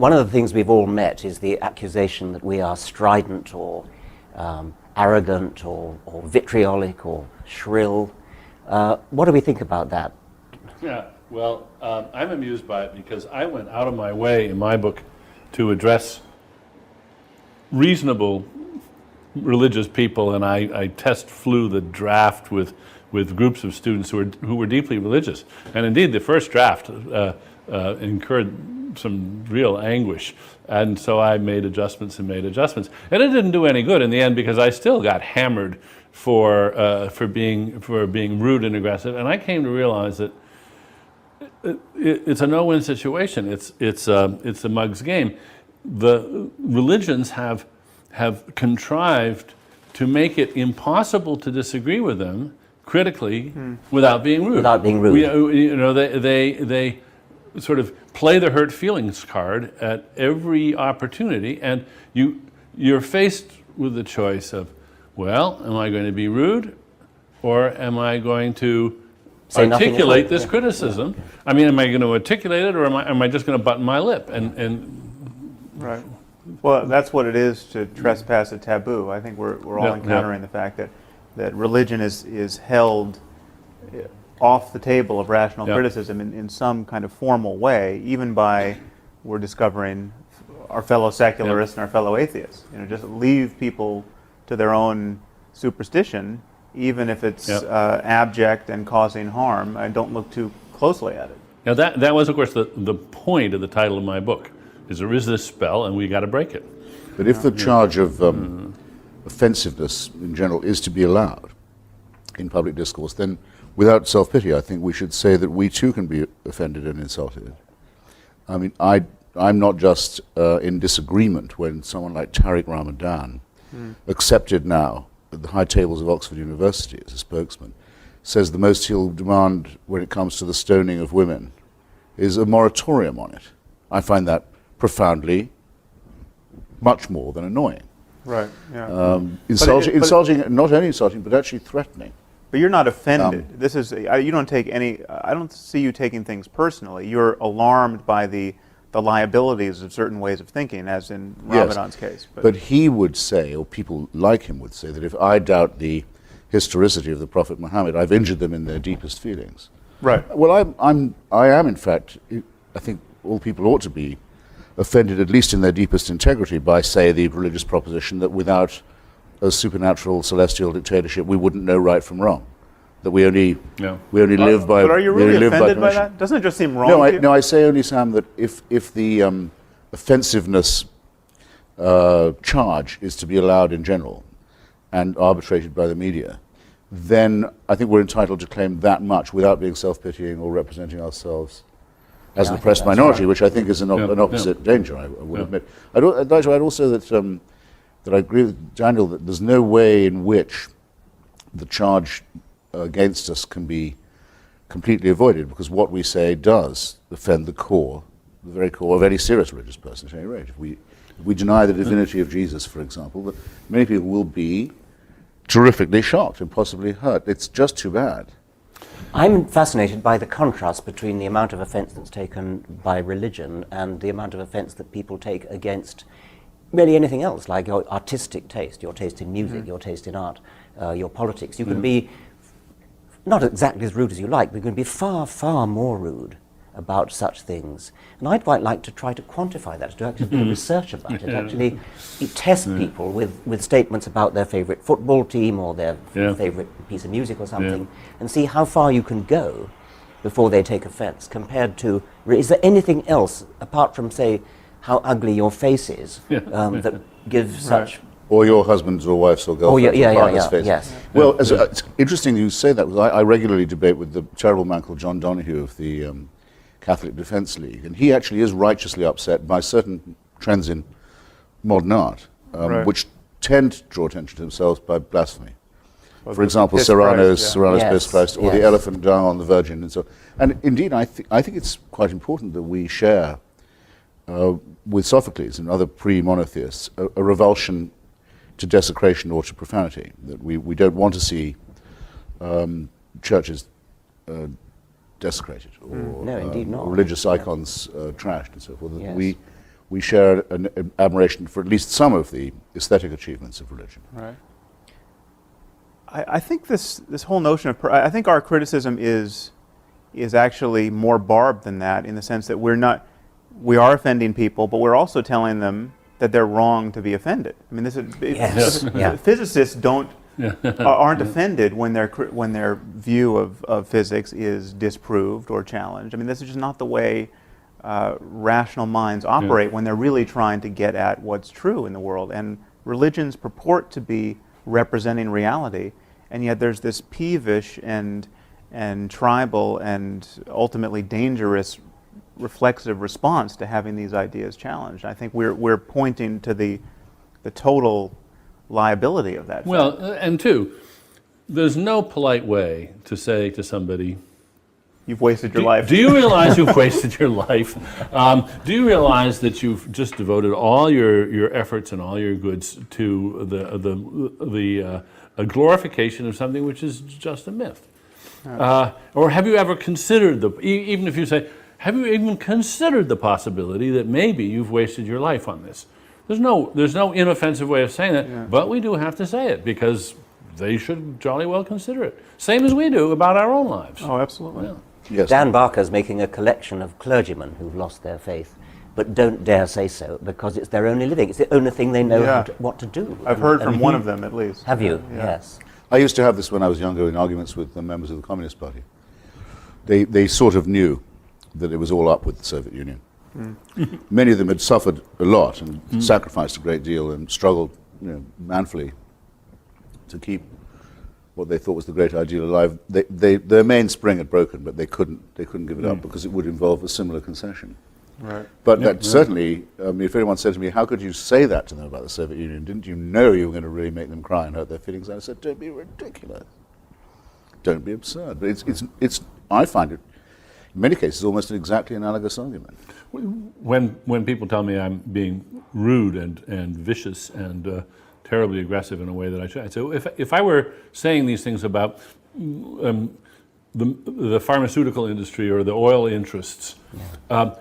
one of the things we've all met is the accusation that we are strident or arrogant or vitriolic or shrill. What do we think about that? Yeah, well, I'm amused by it because I went out of my way in my book to address reasonable religious people, and I flew the draft with groups of students who were deeply religious. And indeed, the first draft incurred some real anguish. And so I made adjustments. And it didn't do any good in the end because I still got hammered for being rude and aggressive. And I came to realize that it's a no-win situation. It's a mug's game. The religions have contrived to make it impossible to disagree with them critically without being rude. Without being rude. They sort of play the hurt feelings card at every opportunity, and you're faced with the choice of, well, am I going to be rude, or am I going to articulate this criticism? Yeah. I mean, am I going to articulate it, or am I just going to button my lip? Right. Well, that's what it is to trespass a taboo. I think we're all encountering the fact that religion is held off the table of rational criticism in some kind of formal way, even by, we're discovering, our fellow secularists and our fellow atheists. Just leave people to their own superstition, even if it's abject and causing harm, and don't look too closely at it. Now that was, of course, the point of the title of my book, is there is this spell and we got to break it. But if the charge of offensiveness in general is to be allowed in public discourse, then without self-pity, I think we should say that we too can be offended and insulted. I mean, I'm not just in disagreement when someone like Tariq Ramadan, accepted now at the high tables of Oxford University as a spokesman, says the most he'll demand when it comes to the stoning of women is a moratorium on it. I find that profoundly much more than annoying. Right, yeah. Insulting, not only insulting, but actually threatening. But you're not offended. You don't take any, I don't see you taking things personally. You're alarmed by the liabilities of certain ways of thinking, as in Ramadan's case. But he would say, or people like him would say, that if I doubt the historicity of the Prophet Muhammad, I've injured them in their deepest feelings. Right. Well, I am in fact, I think all people ought to be offended, at least in their deepest integrity, by, say, the religious proposition that without a supernatural celestial dictatorship, we wouldn't know right from wrong. That we only live by. But are you really offended by that? Doesn't it just seem wrong? No, I say only, Sam, that if the offensiveness charge is to be allowed in general and arbitrated by the media, then I think we're entitled to claim that much without being self-pitying or representing ourselves as an oppressed minority, which I think is an opposite danger, I would admit. I'd like to add also that I agree with Daniel that there's no way in which the charge against us can be completely avoided, because what we say does offend the very core of any serious religious person at any rate. If we deny the divinity of Jesus, for example, many people will be terrifically shocked and possibly hurt. It's just too bad. I'm fascinated by the contrast between the amount of offence that's taken by religion and the amount of offence that people take against really anything else, like your artistic taste, your taste in music, your taste in art, your politics. You can be not exactly as rude as you like, but you can be far, far more rude about such things. And I'd quite like to try to quantify that, to actually do research about it, actually test people with statements about their favourite football team or their favourite piece of music or something, and see how far you can go before they take offence, compared to, is there anything else, apart from, say, how ugly your face is, that gives such... Or your husband's or wife's or girlfriend's face. Yes. Well, it's interesting you say that, because I regularly debate with the terrible man called John Donoghue of the Catholic Defence League, and he actually is righteously upset by certain trends in modern art, which tend to draw attention to themselves by blasphemy. Well, for example, Serrano's Piss Christ, or the elephant dung on the Virgin, and so. And indeed, I think it's quite important that we share with Sophocles and other pre-monotheists a revulsion to desecration or to profanity. That we don't want to see churches desecrated or no, indeed not. religious icons trashed and so forth. We we share an admiration for at least some of the aesthetic achievements of religion. Right. I think this whole notion of I think our criticism is actually more barbed than that, in the sense that we are offending people, but we're also telling them that they're wrong to be offended. I mean, physicists aren't offended when their view of physics is disproved or challenged. I mean, this is just not the way rational minds operate when they're really trying to get at what's true in the world. And religions purport to be representing reality, and yet there's this peevish and tribal and ultimately dangerous reflexive response to having these ideas challenged. I think we're pointing to the total liability of that. Well, and two, there's no polite way to say to somebody, you've wasted your life. Do you realize you've wasted your life? Do you realize that you've just devoted all your efforts and all your goods to the glorification of something which is just a myth? Or have you ever considered even if you say, have you even considered the possibility that maybe you've wasted your life on this? There's no inoffensive way of saying that, but we do have to say it because they should jolly well consider it. Same as we do about our own lives. Oh, absolutely. Yeah. Yes. Dan Barker's making a collection of clergymen who've lost their faith, but don't dare say so because it's their only living. It's the only thing they know what to do. I've heard from one of them at least. Have you? Yeah. Yes. I used to have this when I was younger in arguments with the members of the Communist Party. They sort of knew that it was all up with the Soviet Union. Many of them had suffered a lot and sacrificed a great deal and struggled manfully to keep what they thought was the great ideal alive. Their mainspring had broken, but they couldn't give it up because it would involve a similar concession. Right. But that certainly, if anyone said to me, how could you say that to them about the Soviet Union? Didn't you know you were going to really make them cry and hurt their feelings? I said, don't be ridiculous. Don't be absurd. But it's I find it, in many cases, almost an exactly analogous argument. When people tell me I'm being rude and vicious and terribly aggressive in a way that I should, I say, well, if I were saying these things about the pharmaceutical industry or the oil interests,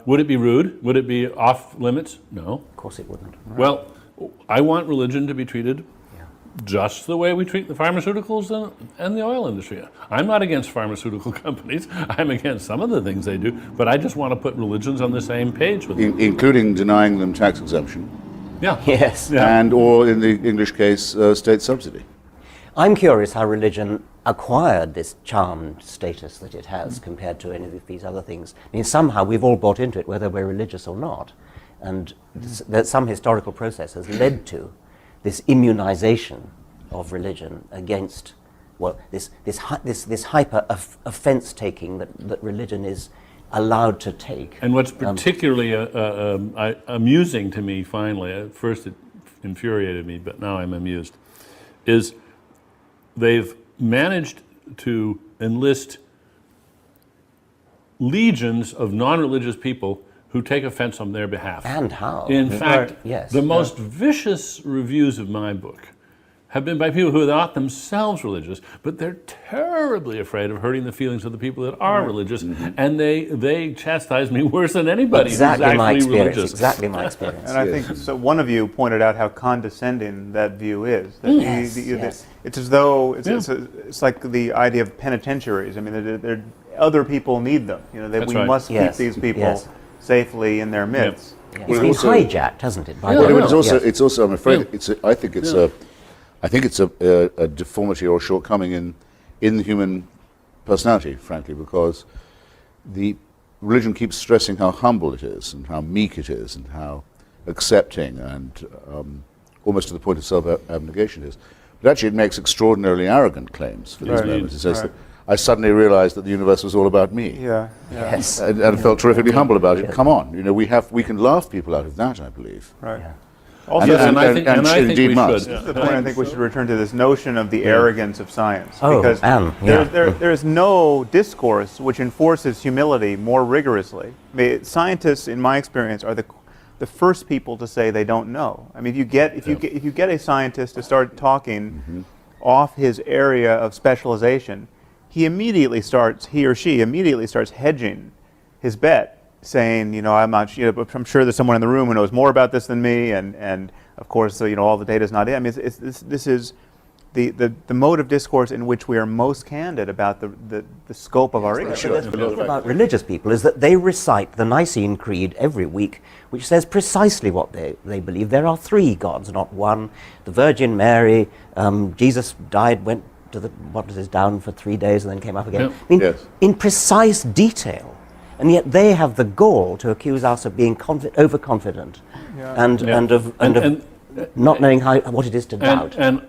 would it be rude? Would it be off limits? No. Of course it wouldn't. Right. Well, I want religion to be treated just the way we treat the pharmaceuticals and the oil industry. I'm not against pharmaceutical companies. I'm against some of the things they do, but I just want to put religions on the same page with them. Including denying them tax exemption. Yeah. Yes. Yeah. And, or in the English case, state subsidy. I'm curious how religion acquired this charmed status that it has compared to any of these other things. I mean, somehow we've all bought into it, whether we're religious or not, and that some historical process has led to this immunization of religion against, well, this hyper offense taking that religion is allowed to take. And what's particularly amusing to me, finally, at first it infuriated me, but now I'm amused, is they've managed to enlist legions of non-religious people who take offense on their behalf. And how? In fact, yes. the most vicious reviews of my book have been by people who are not themselves religious, but they're terribly afraid of hurting the feelings of the people that are religious, and they chastise me worse than anybody Exactly who's my actually experience. religious. Exactly my experience. And I think so. One of you pointed out how condescending that view is. That Yes. It's as though it's like the idea of penitentiaries. I mean, they're, other people need them. You know, that That's we right. must keep these people safely in their midst. It's Well, been also- hijacked, hasn't it? By Yeah, the well, But Yes. it's also, I'm afraid, I think it's a deformity or shortcoming in the human personality, frankly, because the religion keeps stressing how humble it is and how meek it is and how accepting and almost to the point of self-abnegation it is. But actually it makes extraordinarily arrogant claims for these Right. moments. It says that I suddenly realized that the universe was all about me. Yeah. Yes. And felt terrifically humble about it. Come on, you know, we can laugh people out of that, I believe. Right. Yeah. Also, And I think indeed we must. should. this is the point I think we should return to, this notion of the arrogance of science. Oh, because yeah. there is no discourse which enforces humility more rigorously. I mean, scientists, in my experience, are the first people to say they don't know. I mean, if you get a scientist to start talking off his area of specialization, he or she immediately starts hedging his bet saying, I'm not, but I'm sure there's someone in the room who knows more about this than me, and of course, so, all the data's not in. I mean, this is the mode of discourse in which we are most candid about the scope of our ignorance. The thing about religious people is that they recite the Nicene Creed every week, which says precisely what they believe. There are 3 gods, not one. The Virgin Mary, Jesus died, went to down for 3 days and then came up again. Yep. I mean, Yes. in precise detail. And yet they have the gall to accuse us of being overconfident and of not knowing what it is to doubt. And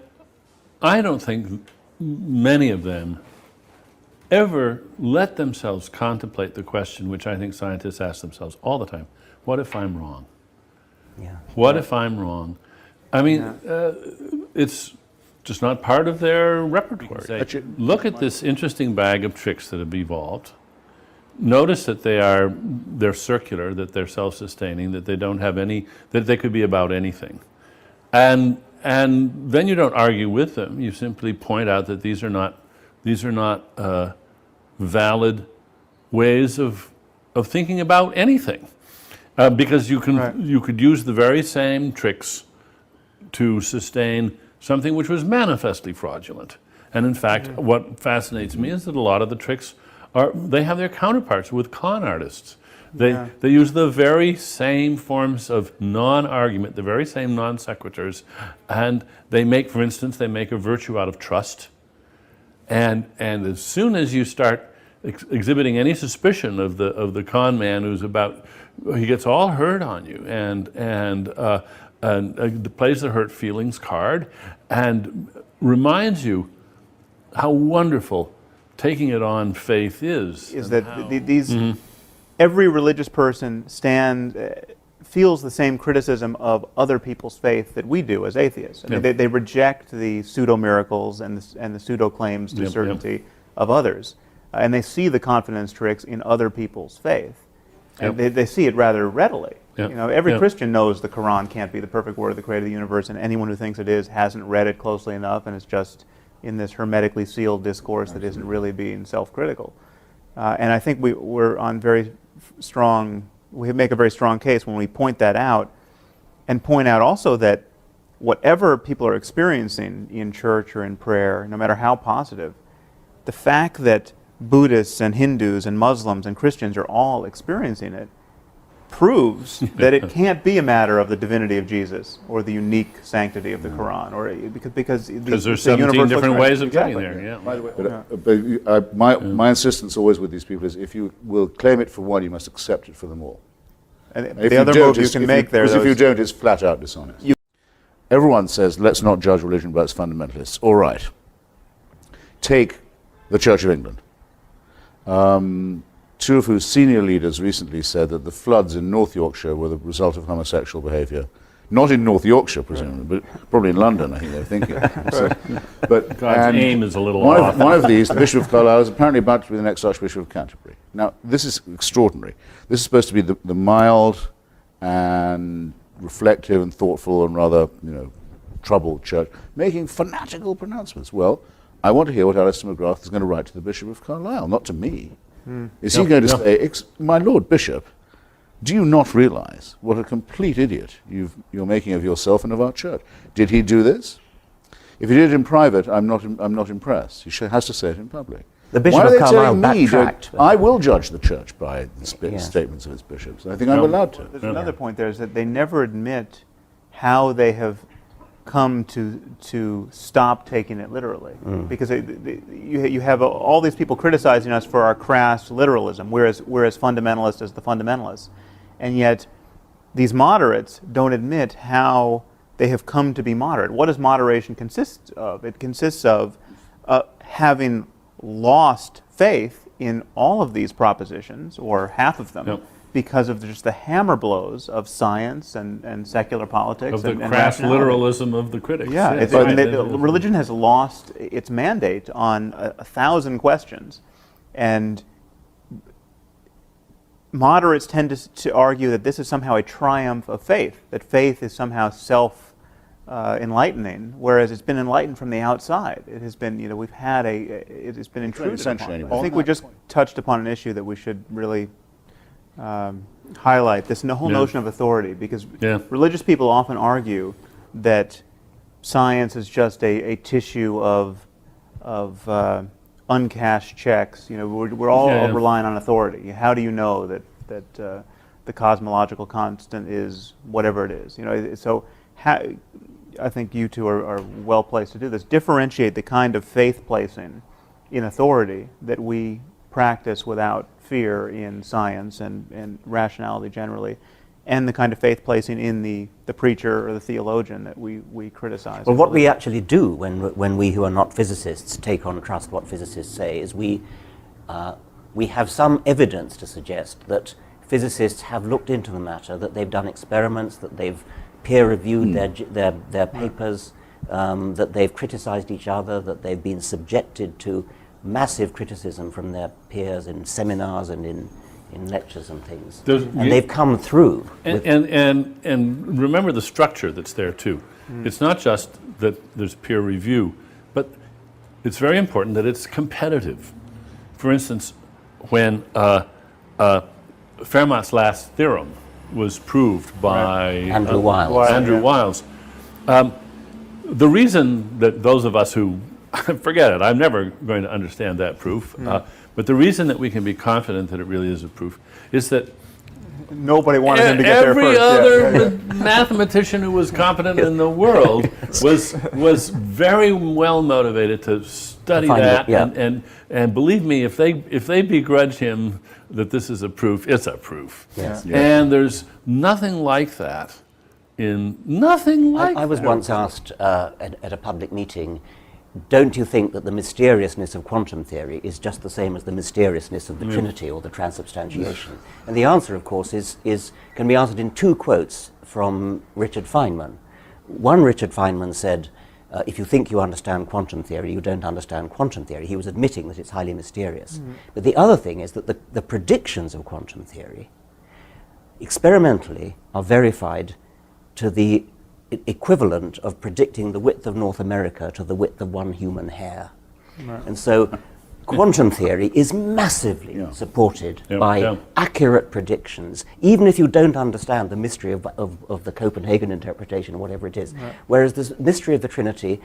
I don't think many of them ever let themselves contemplate the question, which I think scientists ask themselves all the time: what if I'm wrong? Yeah. What if I'm wrong? I mean, it's just not part of their repertoire. Look at this interesting bag of tricks that have evolved. Notice that they're circular, that they're self-sustaining, that they don't have any, that they could be about anything. And then you don't argue with them. You simply point out that these are not valid ways of thinking about anything, because you could use the very same tricks to sustain something which was manifestly fraudulent. And in fact, what fascinates me is that a lot of the tricks they have their counterparts with con artists. They use the very same forms of non-argument, the very same non sequiturs, and they make, for instance, a virtue out of trust. And as soon as you start exhibiting any suspicion of the con man he gets all hurt on you and plays the hurt feelings card and reminds you how wonderful taking it on faith is. Every religious person feels the same criticism of other people's faith that we do as atheists. I mean, they reject the pseudo-miracles and the pseudo-claims to certainty of others. And they see the confidence tricks in other people's faith. And they see it rather readily. Every Christian knows the Quran can't be the perfect word of the creator of the universe, and anyone who thinks it is hasn't read it closely enough, and it's just in this hermetically sealed discourse that isn't really being self-critical. And I think we're on we make a very strong case when we point that out, and point out also that whatever people are experiencing in church or in prayer, no matter how positive, the fact that Buddhists and Hindus and Muslims and Christians are all experiencing it proves that it can't be a matter of the divinity of Jesus or the unique sanctity of the Quran, or because there's 17 different ways of getting there. Yeah. By the way, my insistence always with these people is, if you will claim it for one, you must accept it for them all. And the other move you can make there, because if you don't, it's flat out dishonest. Everyone says, let's not judge religion by its fundamentalists. All right. Take the Church of England. Two of whose senior leaders recently said that the floods in North Yorkshire were the result of homosexual behaviour. Not in North Yorkshire, presumably, but probably in London, I think they're thinking. But God's aim is a little off. One of these, the Bishop of Carlisle, is apparently about to be the next Archbishop of Canterbury. Now, this is extraordinary. This is supposed to be the mild and reflective and thoughtful and rather, troubled church, making fanatical pronouncements. Well, I want to hear what Alistair McGrath is going to write to the Bishop of Carlisle, not to me. Is he going to say, my Lord Bishop, do you not realize what a complete idiot you're making of yourself and of our church? Did he do this? If he did it in private, I'm not impressed. He has to say it in public. The Bishop of Carlisle backtracked. I will judge the church by the statements of its bishops. I think I'm allowed to. There's another point there, is that they never admit how they have come to stop taking it literally, because you have all these people criticizing us for our crass literalism. We're as fundamentalist as the fundamentalists, and yet these moderates don't admit how they have come to be moderate. What does moderation consist of? It consists of having lost faith in all of these propositions, or half of them, because of just the hammer blows of science and secular politics. Of the crass literalism of the critics. Yeah, religion has lost its mandate on 1,000 questions. And moderates tend to argue that this is somehow a triumph of faith, that faith is somehow self-enlightening, whereas it's been enlightened from the outside. It has been, it's been intruded upon. I think we just touched upon an issue that we should really highlight this whole notion of authority, because religious people often argue that science is just a tissue of uncashed checks. You know, we're all relying on authority. How do you know that the cosmological constant is whatever it is? You know, so I think you two are well placed to do this. Differentiate the kind of faith placing in authority that we practice without fear in science and rationality generally, and the kind of faith placing in the preacher or the theologian that we criticize. Well, what we actually do when we who are not physicists take on trust what physicists say is we have some evidence to suggest that physicists have looked into the matter, that they've done experiments, that they've peer-reviewed their papers, that they've criticized each other, that they've been subjected to massive criticism from their peers in seminars and in lectures and things. And they've come through. And remember the structure that's there too. It's not just that there's peer review, but it's very important that it's competitive. For instance, when Fermat's last theorem was proved by Andrew Wiles. The reason that those of us who, forget it, I'm never going to understand that proof, but the reason that we can be confident that it really is a proof is that nobody wanted him to get there first. Every other mathematician who was competent in the world was very well motivated to study that, and believe me, if they begrudge him that this is a proof, it's a proof. Yes. And there's nothing like that I was once asked at a public meeting, don't you think that the mysteriousness of quantum theory is just the same as the mysteriousness of the Trinity or the transubstantiation? And the answer, of course, can be answered in two quotes from Richard Feynman. One, Richard Feynman said, if you think you understand quantum theory, you don't understand quantum theory. He was admitting that it's highly mysterious. But the other thing is that the predictions of quantum theory, experimentally, are verified to the equivalent of predicting the width of North America to the width of one human hair. Right. And so quantum theory is massively supported by accurate predictions, even if you don't understand the mystery of the Copenhagen interpretation or whatever it is. Right. Whereas the mystery of the Trinity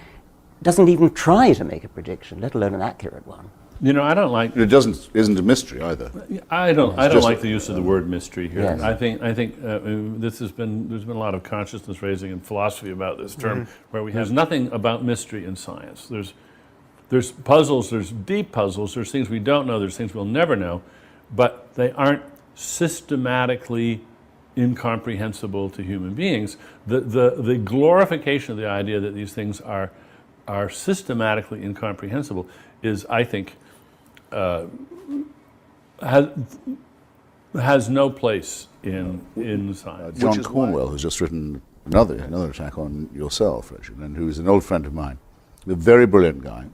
doesn't even try to make a prediction, let alone an accurate one. You know, I don't like. It isn't a mystery either. I don't like the use of the word mystery here. Yes. I think there's been a lot of consciousness raising in philosophy about this term, where there's nothing about mystery in science. There's puzzles, there's deep puzzles, there's things we don't know, there's things we'll never know, but they aren't systematically incomprehensible to human beings. The glorification of the idea that these things are systematically incomprehensible is, I think, has no place in science. John Cornwell has just written another attack on yourself, Richard, and who's an old friend of mine, a very brilliant guy,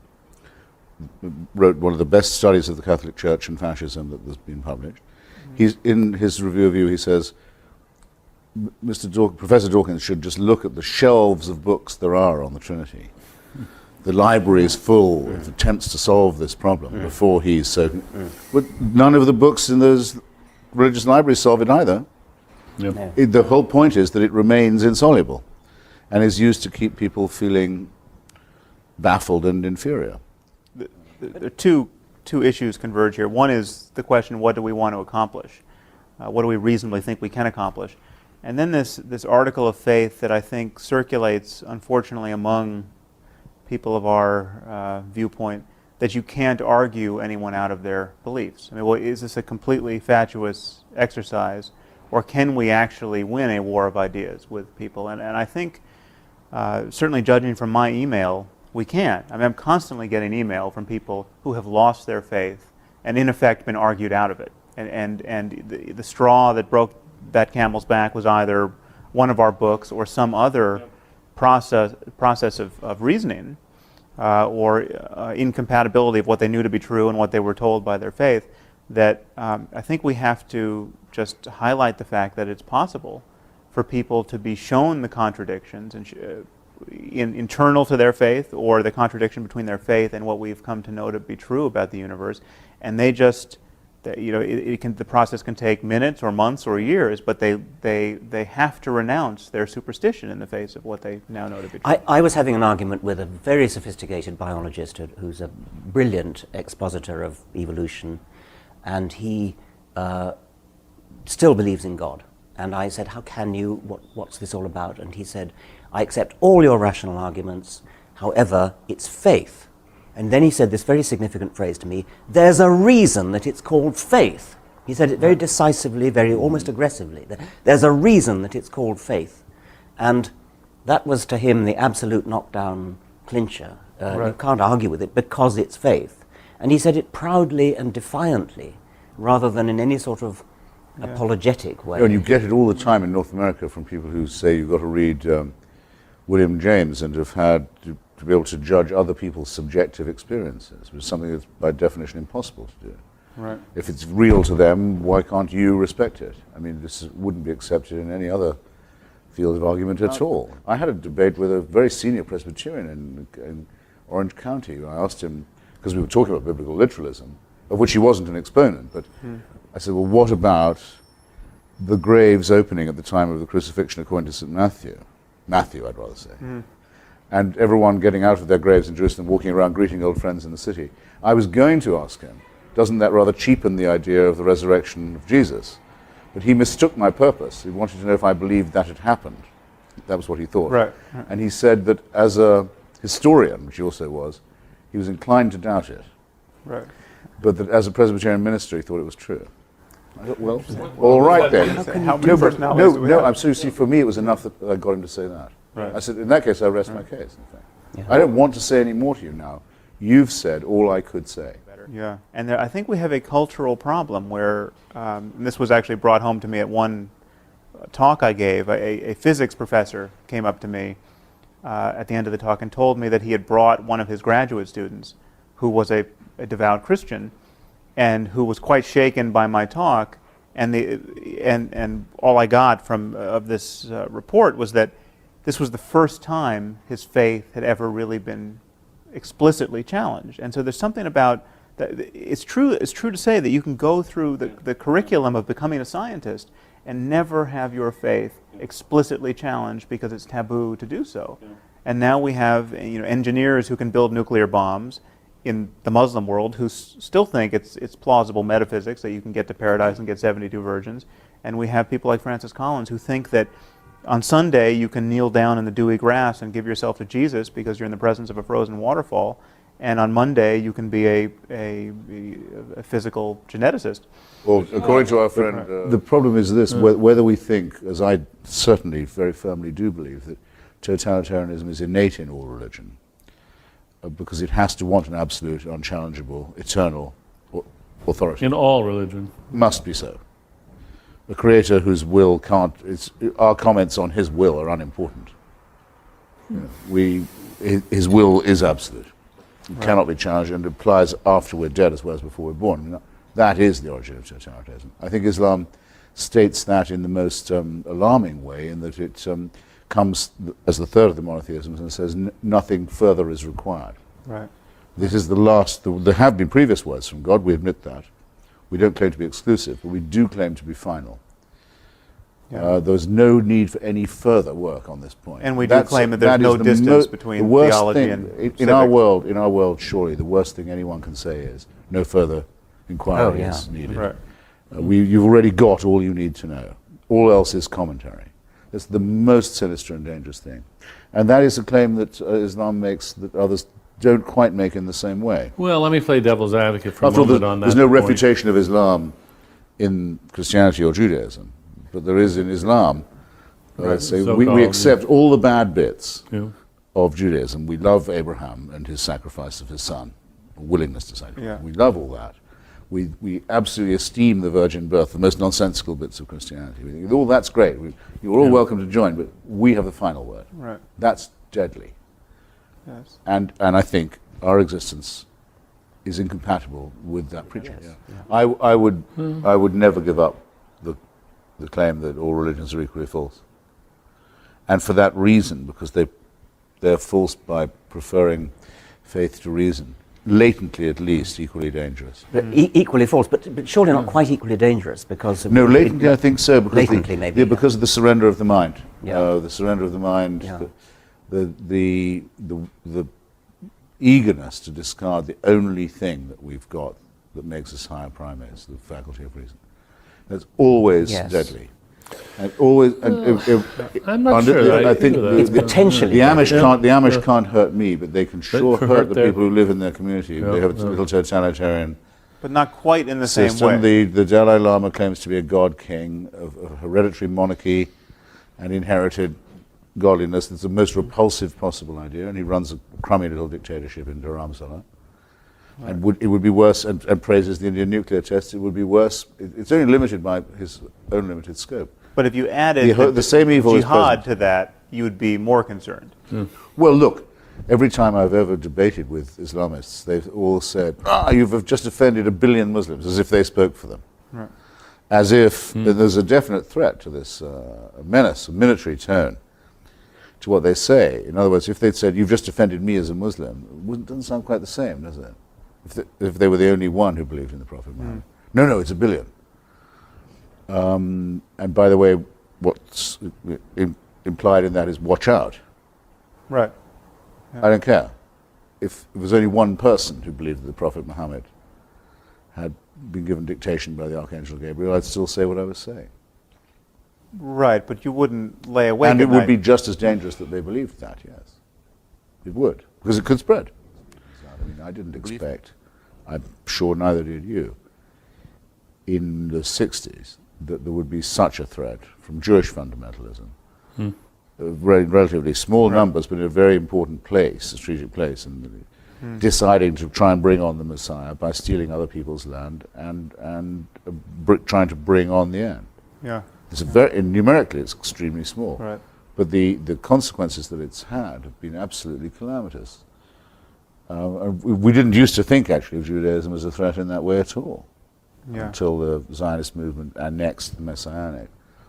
wrote one of the best studies of the Catholic Church and fascism that has been published. He's in his review of you, he says, Professor Dawkins should just look at the shelves of books there are on the Trinity. The library is full of attempts to solve this problem before he's so. But none of the books in those religious libraries solve it either. Yep. The whole point is that it remains insoluble and is used to keep people feeling baffled and inferior. The two issues converge here. One is the question, what do we want to accomplish? What do we reasonably think we can accomplish? And then this article of faith that I think circulates, unfortunately, among people of our viewpoint, that you can't argue anyone out of their beliefs. I mean, well, is this a completely fatuous exercise, or can we actually win a war of ideas with people? And I think, certainly judging from my email, we can. I mean, I'm constantly getting email from people who have lost their faith and in effect been argued out of it. And the straw that broke that camel's back was either one of our books or some other process of reasoning or incompatibility of what they knew to be true and what they were told by their faith, that I think we have to just highlight the fact that it's possible for people to be shown the contradictions and internal to their faith, or the contradiction between their faith and what we've come to know to be true about the universe, and they just the process can take minutes or months or years, but they have to renounce their superstition in the face of what they now know to be true. I was having an argument with a very sophisticated biologist who's a brilliant expositor of evolution, and he still believes in God. And I said, how can you, what's this all about? And he said, I accept all your rational arguments, however, it's faith. And then he said this very significant phrase to me, there's a reason that it's called faith. He said it very decisively, very almost aggressively. There's a reason that it's called faith. And that was to him the absolute knockdown clincher. You can't argue with it because it's faith. And he said it proudly and defiantly, rather than in any sort of apologetic way. And you get it all the time in North America from people who say you've got to read William James and have had to be able to judge other people's subjective experiences, which is something that's by definition impossible to do. Right. If it's real to them, why can't you respect it? I mean, this wouldn't be accepted in any other field of argument at all. I had a debate with a very senior Presbyterian in Orange County. I asked him, because we were talking about biblical literalism, of which he wasn't an exponent, but I said, well, what about the graves opening at the time of the crucifixion according to St. Matthew? Matthew, I'd rather say. And everyone getting out of their graves in Jerusalem, walking around greeting old friends in the city. I was going to ask him, doesn't that rather cheapen the idea of the resurrection of Jesus? But he mistook my purpose. He wanted to know if I believed that had happened. That was what he thought. Right. And he said that as a historian, which he also was, he was inclined to doubt it. Right. But that as a Presbyterian minister, he thought it was true. I thought, well, all right then. How many personalities do we have? I'm seriously, for me, it was enough that I got him to say that. Right. I said, in that case, I rest my case, in fact. I don't want to say any more to you now. You've said all I could say. Yeah, and I think we have a cultural problem where, and this was actually brought home to me at one talk I gave. A physics professor came up to me at the end of the talk and told me that he had brought one of his graduate students who was a devout Christian and who was quite shaken by my talk, and all I got from of this report was that this was the first time his faith had ever really been explicitly challenged. And so there's something about that. It's true to say that you can go through the curriculum of becoming a scientist and never have your faith explicitly challenged because it's taboo to do so. And now we have engineers who can build nuclear bombs in the Muslim world who still think it's plausible metaphysics that you can get to paradise and get 72 virgins. And we have people like Francis Collins who think that on Sunday you can kneel down in the dewy grass and give yourself to Jesus because you're in the presence of a frozen waterfall, and on Monday you can be a physical geneticist. Well, according to our friend, the problem is this: whether we think, as I certainly very firmly do believe, that totalitarianism is innate in all religion, because it has to want an absolute, unchallengeable, eternal authority. In all religion. Must be so. A creator whose will can't, our comments on his will are unimportant. His will is absolute. It cannot be challenged and applies after we're dead as well as before we're born. I mean, that is the origin of totalitarianism. I think Islam states that in the most alarming way, in that it comes as the third of the monotheisms and says nothing further is required. Right. This is the last. There have been previous words from God, we admit that. We don't claim to be exclusive, but we do claim to be final. Yeah. There's no need for any further work on this point. And we do claim that there's no distance between theology and civics. In our world, surely the worst thing anyone can say is no further inquiry is needed. Right. You've already got all you need to know. All else is commentary. That's the most sinister and dangerous thing. And that is a claim that Islam makes that others don't quite make in the same way. Well, let me play devil's advocate for a After all, moment on that there's no point. refutation of Islam in Christianity or Judaism, but there is in Islam. We accept all the bad bits of Judaism. We love Abraham and his sacrifice of his son, willingness to sacrifice. Yeah. We love all that. We absolutely esteem the virgin birth, the most nonsensical bits of Christianity. We think, all that's great. You're all welcome to join, but we have the final word. Right. That's deadly. Yes. And I think our existence is incompatible with that preaching. Yes. I would never give up the claim that all religions are equally false. And for that reason, because they're false by preferring faith to reason. latently at least equally dangerous. But equally false, but surely not quite equally dangerous because of No, latently I think so, because latently maybe, yeah, because of the surrender of the mind. Yeah. The surrender of the mind, Yeah. the eagerness to discard the only thing that we've got that makes us higher primates, the faculty of reason. That's always Yes. deadly. And always, I'm not sure. I think It's potentially the Amish deadly. can't hurt me, but they can sure hurt the their- people who live in their community. They have a little totalitarian But not quite in the same system. way. The Dalai Lama claims to be a god king of hereditary monarchy and inherited godliness. It's the most repulsive possible idea, and he runs a crummy little dictatorship in Dharamsala. And it would be worse, and praises the Indian nuclear tests, it would be worse. It's only limited by his own limited scope. But if you added The same evil is jihad present. to that, you would be more concerned. Well, look, every time I've ever debated with Islamists, they've all said, you've just offended 1 billion Muslims, as if they spoke for them. Right. As if there's a definite threat to this a menace, a military tone to what they say. In other words, if they'd said, you've just offended me as a Muslim, it doesn't sound quite the same, does it? If they were the only one who believed in the Prophet Muhammad. No, it's 1 billion. And by the way, what's implied in that is watch out. Right. I don't care. If there was only one person who believed that the Prophet Muhammad had been given dictation by the Archangel Gabriel, I'd still say what I was saying. Right, but you wouldn't lay awake And at it would night. be just as dangerous that they believed that, yes. It would, because it could spread. I mean, I didn't expect, I'm sure neither did you, in the 60s, that there would be such a threat from Jewish fundamentalism. Relatively small numbers, but in a very important place, strategic place, and deciding to try and bring on the Messiah by stealing other people's land and trying to bring on the end. Yeah. It's numerically, it's extremely small. Right. But the consequences that it's had have been absolutely calamitous. We didn't used to think, actually, of Judaism as a threat in that way at all, Yeah. until the Zionist movement annexed the Messianic,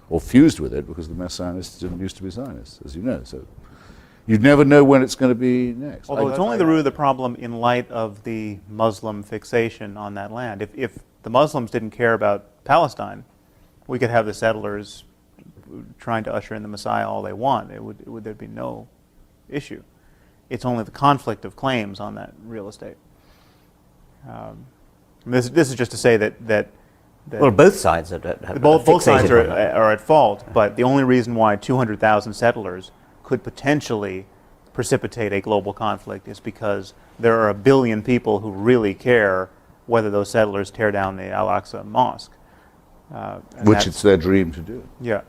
or fused with it, because the Messianists didn't used to be Zionists, as you know. So you'd never know when it's going to be next. Although it's only the root of the problem in light of the Muslim fixation on that land. If the Muslims didn't care about Palestine, we could have the settlers trying to usher in the Messiah all they want. There'd be no issue. It's only the conflict of claims on that real estate. This is just to say that Well, both sides are both sides fixated on that. are at fault, but the only reason why 200,000 settlers could potentially precipitate a global conflict is because there are 1 billion people who really care whether those settlers tear down the Al-Aqsa Mosque. Which it's their dream to do, Yeah.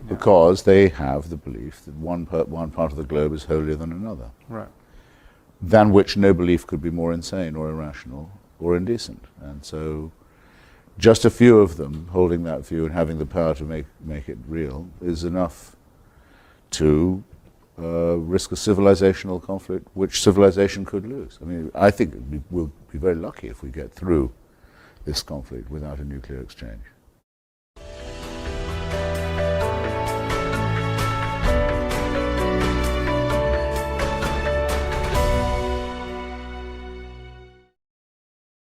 because they have the belief that one part of the globe is holier than another, Right. than which no belief could be more insane or irrational or indecent. And so just a few of them holding that view and having the power to make it real is enough to risk a civilizational conflict which civilization could lose. I mean, I think we'll be very lucky if we get through this conflict without a nuclear exchange.